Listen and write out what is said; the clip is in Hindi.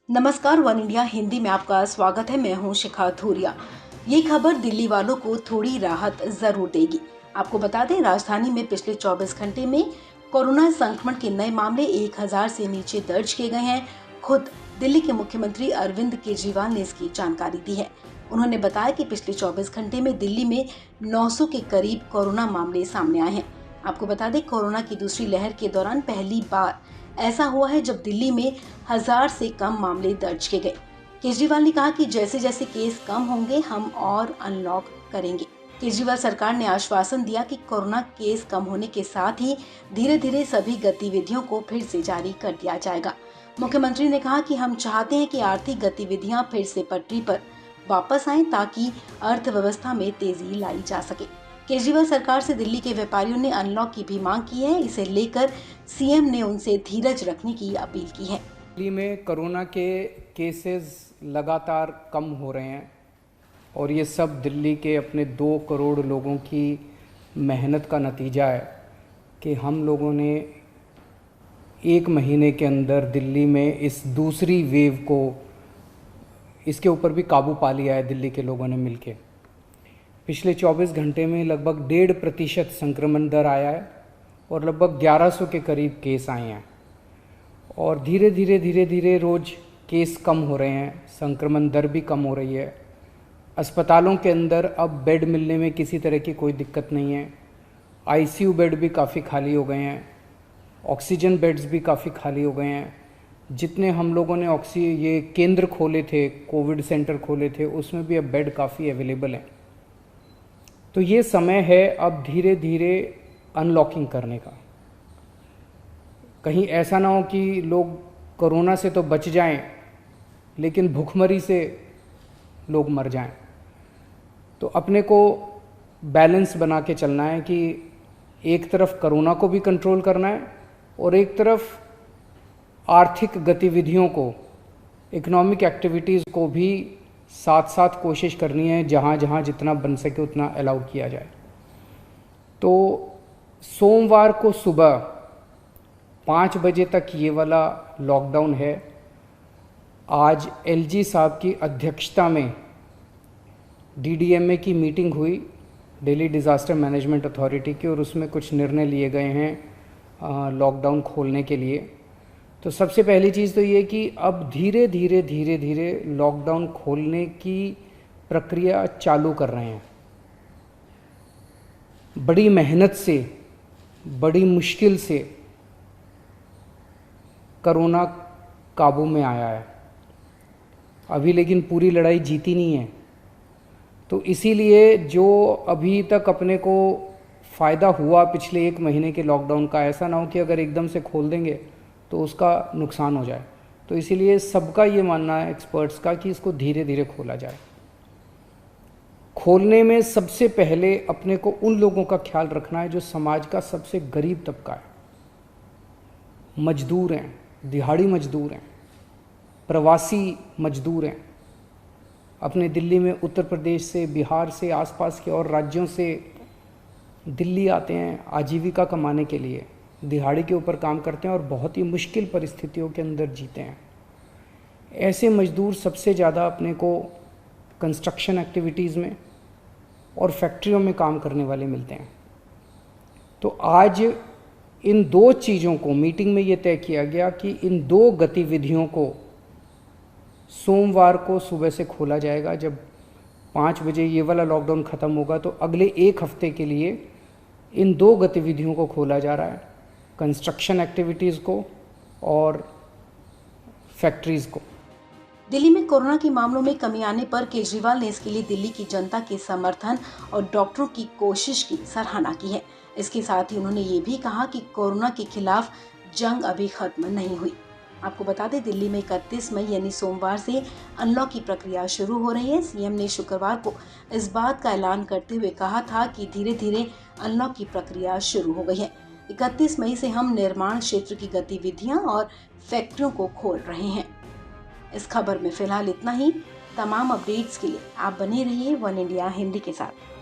नमस्कार, वन इंडिया हिंदी में आपका स्वागत है। मैं हूं शिखा धूरिया। ये खबर दिल्ली वालों को थोड़ी राहत जरूर देगी। आपको बता दें, राजधानी में पिछले 24 घंटे में कोरोना संक्रमण के नए मामले 1000 से नीचे दर्ज किए गए हैं। खुद दिल्ली के मुख्यमंत्री अरविंद केजरीवाल ने इसकी जानकारी दी है। उन्होंने बताया कि पिछले 24 घंटे में दिल्ली में 900 के करीब कोरोना मामले सामने आए हैं। आपको बता दें, कोरोना की दूसरी लहर के दौरान पहली बार ऐसा हुआ है जब दिल्ली में 1000 से कम मामले दर्ज किए गए। केजरीवाल ने कहा कि जैसे जैसे केस कम होंगे हम और अनलॉक करेंगे। केजरीवाल सरकार ने आश्वासन दिया कि कोरोना केस कम होने के साथ ही धीरे धीरे सभी गतिविधियों को फिर से जारी कर दिया जाएगा। मुख्यमंत्री ने कहा कि हम चाहते हैं कि आर्थिक गतिविधियां फिर से पटरी पर वापस आएं ताकि अर्थव्यवस्था में तेजी लाई जा सके। केजरीवाल सरकार से दिल्ली के व्यापारियों ने अनलॉक की भी मांग की है। इसे लेकर सीएम ने उनसे धीरज रखने की अपील की है। दिल्ली में कोरोना के केसेस लगातार कम हो रहे हैं और ये सब दिल्ली के अपने 2 करोड़ लोगों की मेहनत का नतीजा है कि हम लोगों ने 1 महीने के अंदर दिल्ली में इस दूसरी वेव को इसके ऊपर भी काबू पा लिया है। दिल्ली के लोगों ने मिलके पिछले 24 घंटे में लगभग 1.5% संक्रमण दर आया है और लगभग 1100 के करीब केस आए हैं और धीरे धीरे रोज़ केस कम हो रहे हैं, संक्रमण दर भी कम हो रही है। अस्पतालों के अंदर अब बेड मिलने में किसी तरह की कोई दिक्कत नहीं है। आईसीयू बेड भी काफ़ी खाली हो गए हैं, ऑक्सीजन बेड्स भी काफ़ी खाली हो गए हैं। जितने हम लोगों ने ये केंद्र खोले थे, कोविड सेंटर खोले थे, उसमें भी अब बेड काफ़ी अवेलेबल हैं। तो ये समय है अब धीरे धीरे अनलॉकिंग करने का। कहीं ऐसा ना हो कि लोग कोरोना से तो बच जाएं लेकिन भूखमरी से लोग मर जाएं। तो अपने को बैलेंस बना के चलना है कि एक तरफ कोरोना को भी कंट्रोल करना है और एक तरफ आर्थिक गतिविधियों को, इकोनॉमिक एक्टिविटीज़ को भी साथ साथ कोशिश करनी है, जहाँ जहाँ जितना बन सके उतना अलाउ किया जाए। तो सोमवार को सुबह 5 बजे तक ये वाला लॉकडाउन है। आज एलजी साहब की अध्यक्षता में डीडीएमए की मीटिंग हुई, दिल्ली डिज़ास्टर मैनेजमेंट अथॉरिटी की, और उसमें कुछ निर्णय लिए गए हैं लॉकडाउन खोलने के लिए। तो सबसे पहली चीज़ तो ये कि अब धीरे धीरे लॉकडाउन खोलने की प्रक्रिया चालू कर रहे हैं। बड़ी मेहनत से, बड़ी मुश्किल से कोरोना काबू में आया है अभी, लेकिन पूरी लड़ाई जीती नहीं है। तो इसीलिए जो अभी तक अपने को फ़ायदा हुआ पिछले 1 महीने के लॉकडाउन का, ऐसा ना हो कि अगर एकदम से खोल देंगे तो उसका नुकसान हो जाए। तो इसीलिए सबका ये मानना है, एक्सपर्ट्स का, कि इसको धीरे धीरे खोला जाए। खोलने में सबसे पहले अपने को उन लोगों का ख्याल रखना है जो समाज का सबसे गरीब तबका है। मजदूर हैं, दिहाड़ी मजदूर हैं, प्रवासी मजदूर हैं। अपने दिल्ली में उत्तर प्रदेश से, बिहार से, आसपास के और राज्यों से दिल्ली आते हैं आजीविका कमाने के लिए, दिहाड़ी के ऊपर काम करते हैं और बहुत ही मुश्किल परिस्थितियों के अंदर जीते हैं। ऐसे मजदूर सबसे ज़्यादा अपने को कंस्ट्रक्शन एक्टिविटीज़ में और फैक्ट्रियों में काम करने वाले मिलते हैं। तो आज इन 2 चीज़ों को मीटिंग में ये तय किया गया कि इन 2 गतिविधियों को सोमवार को सुबह से खोला जाएगा। जब 5 बजे ये वाला लॉकडाउन ख़त्म होगा तो अगले 1 हफ्ते के लिए इन 2 गतिविधियों को खोला जा रहा है, कंस्ट्रक्शन एक्टिविटीज़ को और फैक्ट्रीज़ को। दिल्ली में कोरोना के मामलों में कमी आने पर केजरीवाल ने इसके लिए दिल्ली की जनता के समर्थन और डॉक्टरों की कोशिश की सराहना की है। इसके साथ ही उन्होंने ये भी कहा कि कोरोना के खिलाफ जंग अभी खत्म नहीं हुई। आपको बता दें, दिल्ली में 31 मई यानी सोमवार से अनलॉक की प्रक्रिया शुरू हो रही है। सीएम ने शुक्रवार को इस बात का ऐलान करते हुए कहा था कि धीरे धीरे अनलॉक की प्रक्रिया शुरू हो गई है। 31 मई से हम निर्माण क्षेत्र की गतिविधियां और फैक्ट्रियों को खोल रहे हैं। इस खबर में फिलहाल इतना ही। तमाम अपडेट्स के लिए आप बने रहिए वन इंडिया हिंदी के साथ।